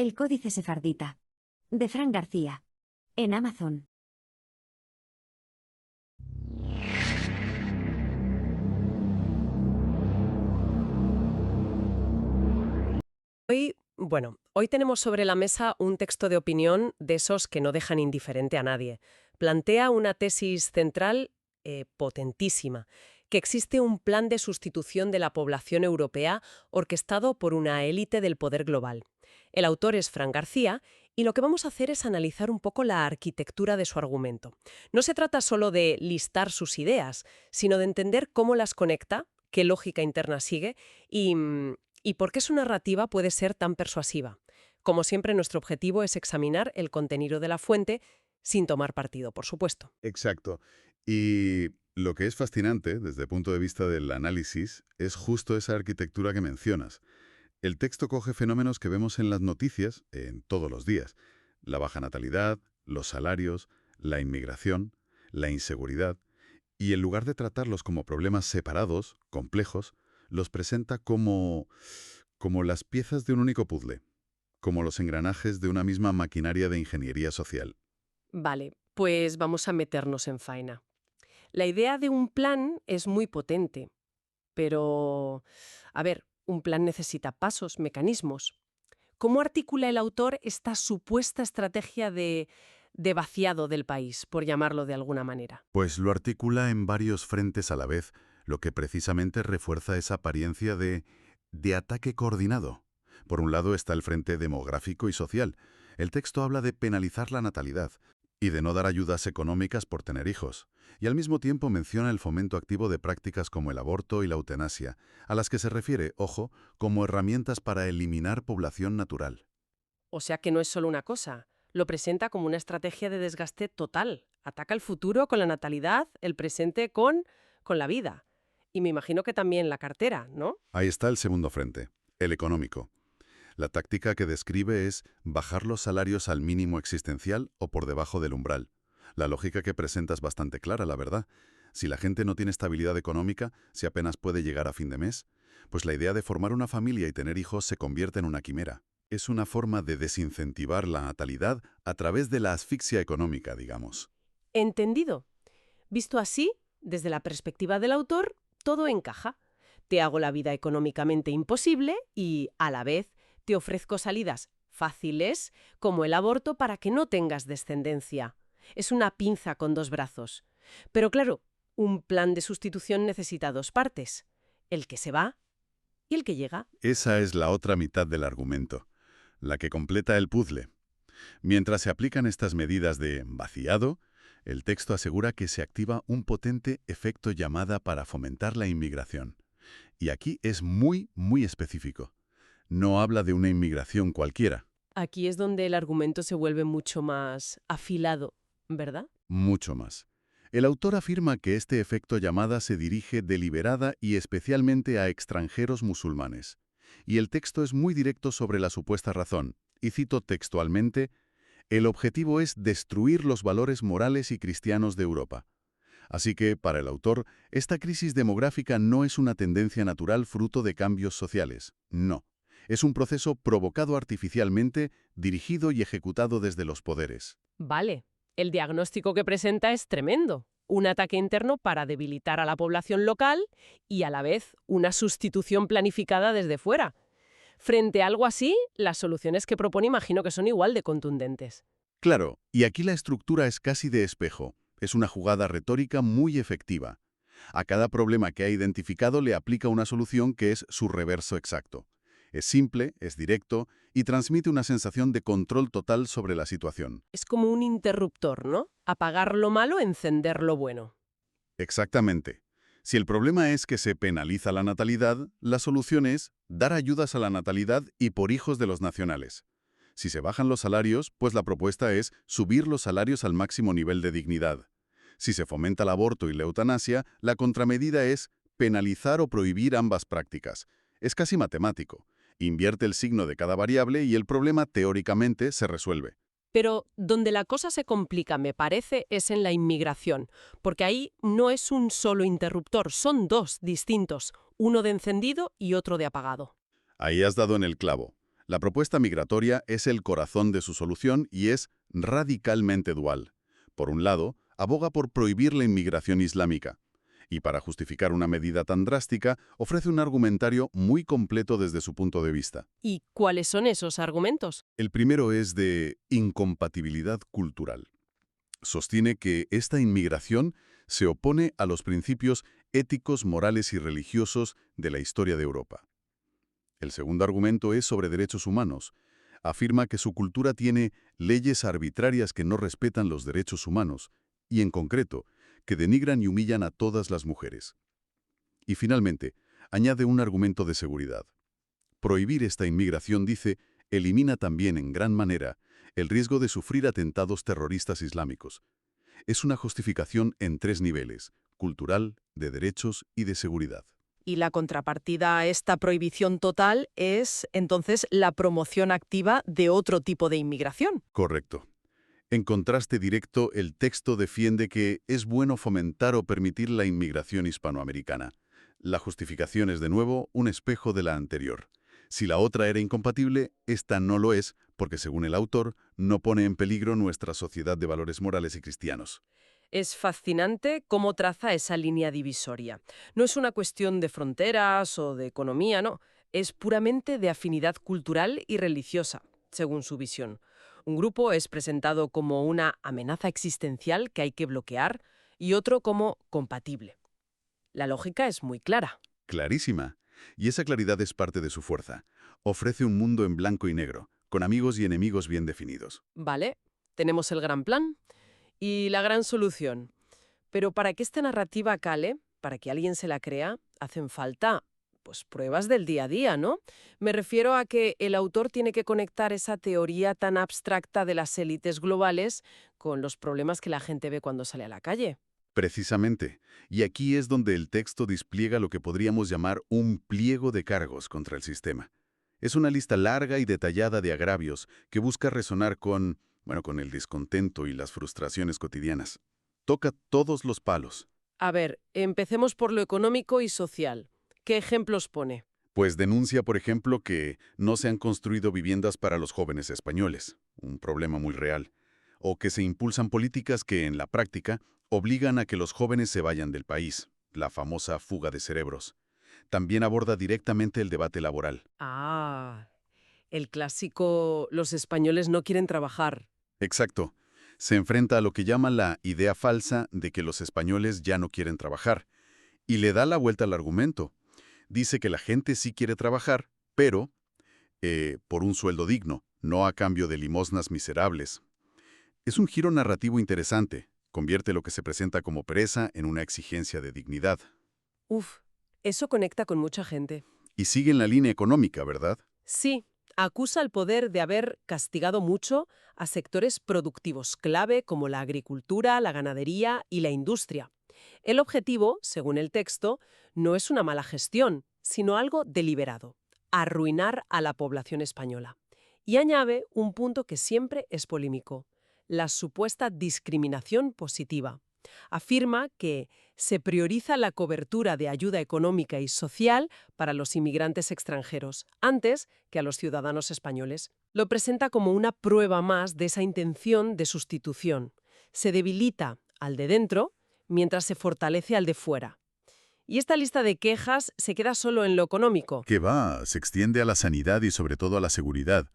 El Códice Sefardita. De Fran García. En Amazon. Hoy tenemos sobre la mesa un texto de opinión de esos que no dejan indiferente a nadie. Plantea una tesis central potentísima, que existe un plan de sustitución de la población europea orquestado por una élite del poder global. El autor es Fran García y lo que vamos a hacer es analizar un poco la arquitectura de su argumento. No se trata solo de listar sus ideas, sino de entender cómo las conecta, qué lógica interna sigue y por qué su narrativa puede ser tan persuasiva. Como siempre, nuestro objetivo es examinar el contenido de la fuente sin tomar partido, por supuesto. Exacto. Y lo que es fascinante, desde el punto de vista del análisis, es justo esa arquitectura que mencionas. El texto coge fenómenos que vemos en las noticias en todos los días. La baja natalidad, los salarios, la inmigración, la inseguridad, y en lugar de tratarlos como problemas separados, complejos, los presenta como las piezas de un único puzzle, como los engranajes de una misma maquinaria de ingeniería social. Vale, pues vamos a meternos en faena. La idea de un plan es muy potente, pero, un plan necesita pasos, mecanismos. ¿Cómo articula el autor esta supuesta estrategia de vaciado del país, por llamarlo de alguna manera? Pues lo articula en varios frentes a la vez, lo que precisamente refuerza esa apariencia de ataque coordinado. Por un lado está el frente demográfico y social. El texto habla de penalizar la natalidad y de no dar ayudas económicas por tener hijos. Y al mismo tiempo menciona el fomento activo de prácticas como el aborto y la eutanasia, a las que se refiere, ojo, como herramientas para eliminar población natural. O sea que no es solo una cosa, lo presenta como una estrategia de desgaste total. Ataca el futuro con la natalidad, el presente con la vida. Y me imagino que también la cartera, ¿no? Ahí está el segundo frente, el económico. La táctica que describe es bajar los salarios al mínimo existencial o por debajo del umbral. La lógica que presenta es bastante clara, la verdad. Si la gente no tiene estabilidad económica, si apenas puede llegar a fin de mes, pues la idea de formar una familia y tener hijos se convierte en una quimera. Es una forma de desincentivar la natalidad a través de la asfixia económica, digamos. Entendido. Visto así, desde la perspectiva del autor, todo encaja. Te hago la vida económicamente imposible y, a la vez, te ofrezco salidas fáciles, como el aborto, para que no tengas descendencia. Es una pinza con dos brazos. Pero claro, un plan de sustitución necesita dos partes: el que se va y el que llega. Esa es la otra mitad del argumento, la que completa el puzzle. Mientras se aplican estas medidas de vaciado, el texto asegura que se activa un potente efecto llamada para fomentar la inmigración. Y aquí es muy específico. No habla de una inmigración cualquiera, Aquí es donde el argumento se vuelve mucho más afilado, ¿verdad? mucho más. El autor afirma que este efecto llamada se dirige deliberada y especialmente a extranjeros musulmanes. Y el texto es muy directo sobre la supuesta razón. Y cito textualmente: el objetivo es destruir los valores morales y cristianos de Europa. Así que, para el autor, esta crisis demográfica no es una tendencia natural fruto de cambios sociales. No. Es un proceso provocado artificialmente, dirigido y ejecutado desde los poderes. Vale, el diagnóstico que presenta es tremendo. Un ataque interno para debilitar a la población local y a la vez una sustitución planificada desde fuera. Frente a algo así, las soluciones que propone imagino que son igual de contundentes. Claro, y aquí la estructura es casi de espejo. Es una jugada retórica muy efectiva. A cada problema que ha identificado le aplica una solución que es su reverso exacto. Es simple, es directo y transmite una sensación de control total sobre la situación. Es como un interruptor, ¿no? Apagar lo malo, encender lo bueno. Exactamente. Si el problema es que se penaliza la natalidad, la solución es dar ayudas a la natalidad y por hijos de los nacionales. Si se bajan los salarios, pues la propuesta es subir los salarios al máximo nivel de dignidad. Si se fomenta el aborto y la eutanasia, la contramedida es penalizar o prohibir ambas prácticas. Es casi matemático. Invierte el signo de cada variable y el problema teóricamente se resuelve. Pero donde la cosa se complica, me parece, es en la inmigración, porque ahí no es un solo interruptor, son dos distintos, uno de encendido y otro de apagado. Ahí has dado en el clavo. La propuesta migratoria es el corazón de su solución y es radicalmente dual. Por un lado, aboga por prohibir la inmigración islámica. Y para justificar una medida tan drástica, ofrece un argumentario muy completo desde su punto de vista. ¿Y cuáles son esos argumentos? El primero es de incompatibilidad cultural. Sostiene que esta inmigración se opone a los principios éticos, morales y religiosos de la historia de Europa. El segundo argumento es sobre derechos humanos. Afirma que su cultura tiene leyes arbitrarias que no respetan los derechos humanos, y en concreto, que denigran y humillan a todas las mujeres. Y finalmente, añade un argumento de seguridad. Prohibir esta inmigración, dice, elimina también en gran manera el riesgo de sufrir atentados terroristas islámicos. Es una justificación en 3 niveles: cultural, de derechos y de seguridad. Y la contrapartida a esta prohibición total es, entonces, la promoción activa de otro tipo de inmigración. Correcto. En contraste directo, el texto defiende que es bueno fomentar o permitir la inmigración hispanoamericana. La justificación es, de nuevo, un espejo de la anterior. Si la otra era incompatible, esta no lo es, porque según el autor, no pone en peligro nuestra sociedad de valores morales y cristianos. Es fascinante cómo traza esa línea divisoria. No es una cuestión de fronteras o de economía, no. Es puramente de afinidad cultural y religiosa, según su visión. Un grupo es presentado como una amenaza existencial que hay que bloquear y otro como compatible. La lógica es muy clara. Clarísima. Y esa claridad es parte de su fuerza. Ofrece un mundo en blanco y negro, con amigos y enemigos bien definidos. Vale, tenemos el gran plan y la gran solución. Pero para que esta narrativa cale, para que alguien se la crea, hacen falta, pues, pruebas del día a día, ¿no? Me refiero a que el autor tiene que conectar esa teoría tan abstracta de las élites globales con los problemas que la gente ve cuando sale a la calle. Precisamente. Y aquí es donde el texto despliega lo que podríamos llamar un pliego de cargos contra el sistema. Es una lista larga y detallada de agravios que busca resonar con el descontento y las frustraciones cotidianas. Toca todos los palos. A ver, empecemos por lo económico y social. ¿Qué ejemplos pone? Pues denuncia, por ejemplo, que no se han construido viviendas para los jóvenes españoles, un problema muy real, o que se impulsan políticas que, en la práctica, obligan a que los jóvenes se vayan del país, la famosa fuga de cerebros. También aborda directamente el debate laboral. Ah, el clásico, los españoles no quieren trabajar. Exacto. Se enfrenta a lo que llama la idea falsa de que los españoles ya no quieren trabajar, y le da la vuelta al argumento. Dice que la gente sí quiere trabajar, pero por un sueldo digno, no a cambio de limosnas miserables. Es un giro narrativo interesante. Convierte lo que se presenta como pereza en una exigencia de dignidad. Uf, eso conecta con mucha gente. Y sigue en la línea económica, ¿verdad? Sí, acusa al poder de haber castigado mucho a sectores productivos clave como la agricultura, la ganadería y la industria. El objetivo, según el texto, no es una mala gestión, sino algo deliberado: arruinar a la población española. Y añade un punto que siempre es polémico: la supuesta discriminación positiva. Afirma que se prioriza la cobertura de ayuda económica y social para los inmigrantes extranjeros, antes que a los ciudadanos españoles. Lo presenta como una prueba más de esa intención de sustitución. Se debilita al de dentro mientras se fortalece al de fuera. Y esta lista de quejas se queda solo en lo económico. Que va, se extiende a la sanidad y sobre todo a la seguridad.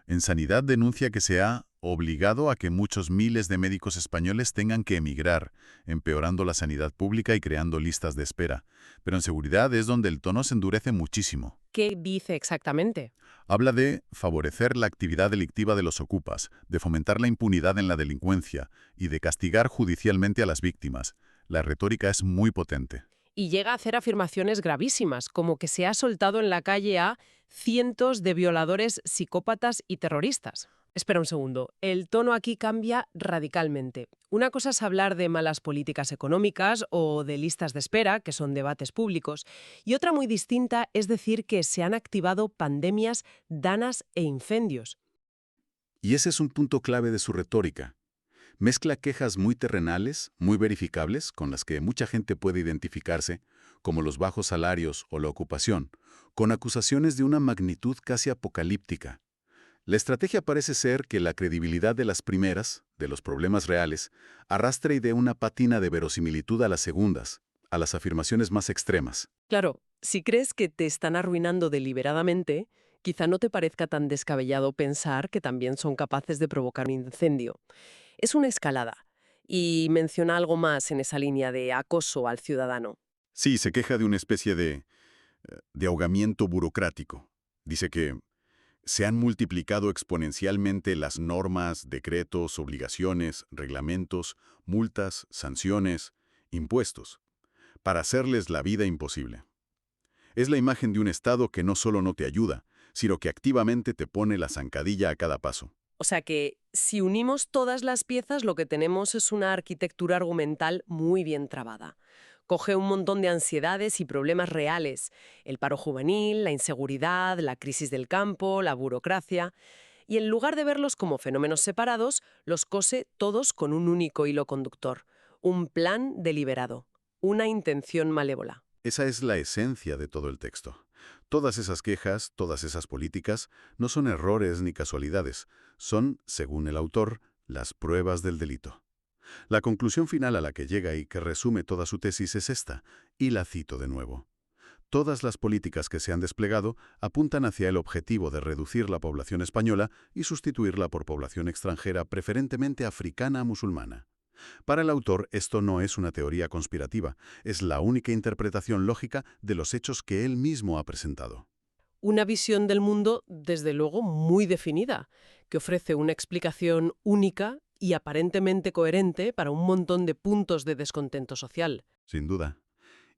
En sanidad denuncia que se ha obligado a que muchos miles de médicos españoles tengan que emigrar, empeorando la sanidad pública y creando listas de espera. Pero en seguridad es donde el tono se endurece muchísimo. ¿Qué dice exactamente? Habla de favorecer la actividad delictiva de los ocupas, de fomentar la impunidad en la delincuencia y de castigar judicialmente a las víctimas. La retórica es muy potente. Y llega a hacer afirmaciones gravísimas, como que se ha soltado en la calle a cientos de violadores, psicópatas y terroristas. Espera un segundo, el tono aquí cambia radicalmente. Una cosa es hablar de malas políticas económicas o de listas de espera, que son debates públicos, y otra muy distinta es decir que se han activado pandemias, danas e incendios. Y ese es un punto clave de su retórica. Mezcla quejas muy terrenales, muy verificables, con las que mucha gente puede identificarse, como los bajos salarios o la ocupación, con acusaciones de una magnitud casi apocalíptica. La estrategia parece ser que la credibilidad de las primeras, de los problemas reales, arrastre y dé una pátina de verosimilitud a las segundas, a las afirmaciones más extremas. Claro, si crees que te están arruinando deliberadamente, quizá no te parezca tan descabellado pensar que también son capaces de provocar un incendio. Es una escalada. Y menciona algo más en esa línea de acoso al ciudadano. Sí, se queja de una especie de ahogamiento burocrático. Dice que se han multiplicado exponencialmente las normas, decretos, obligaciones, reglamentos, multas, sanciones, impuestos, para hacerles la vida imposible. Es la imagen de un Estado que no solo no te ayuda, sino que activamente te pone la zancadilla a cada paso. O sea que, si unimos todas las piezas, lo que tenemos es una arquitectura argumental muy bien trabada. Coge un montón de ansiedades y problemas reales: el paro juvenil, la inseguridad, la crisis del campo, la burocracia, y en lugar de verlos como fenómenos separados, los cose todos con un único hilo conductor: un plan deliberado, una intención malévola. Esa es la esencia de todo el texto. Todas esas quejas, todas esas políticas, no son errores ni casualidades, son, según el autor, las pruebas del delito. La conclusión final a la que llega y que resume toda su tesis es esta, y la cito de nuevo. Todas las políticas que se han desplegado apuntan hacia el objetivo de reducir la población española y sustituirla por población extranjera, preferentemente africana musulmana. Para el autor, esto no es una teoría conspirativa, es la única interpretación lógica de los hechos que él mismo ha presentado. Una visión del mundo, desde luego, muy definida, que ofrece una explicación única y aparentemente coherente para un montón de puntos de descontento social. Sin duda.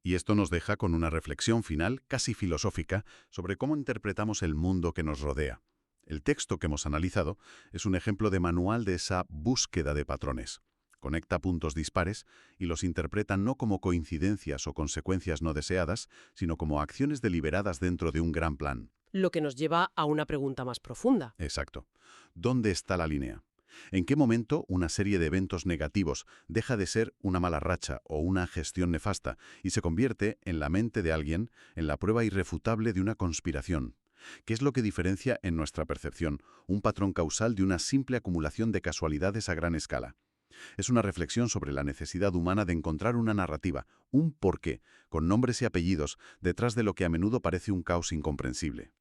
Y esto nos deja con una reflexión final casi filosófica sobre cómo interpretamos el mundo que nos rodea. El texto que hemos analizado es un ejemplo de manual de esa búsqueda de patrones. Conecta puntos dispares y los interpreta no como coincidencias o consecuencias no deseadas, sino como acciones deliberadas dentro de un gran plan. Lo que nos lleva a una pregunta más profunda. Exacto. ¿Dónde está la línea? ¿En qué momento una serie de eventos negativos deja de ser una mala racha o una gestión nefasta y se convierte, en la mente de alguien, en la prueba irrefutable de una conspiración? ¿Qué es lo que diferencia en nuestra percepción un patrón causal de una simple acumulación de casualidades a gran escala? Es una reflexión sobre la necesidad humana de encontrar una narrativa, un porqué, con nombres y apellidos, detrás de lo que a menudo parece un caos incomprensible.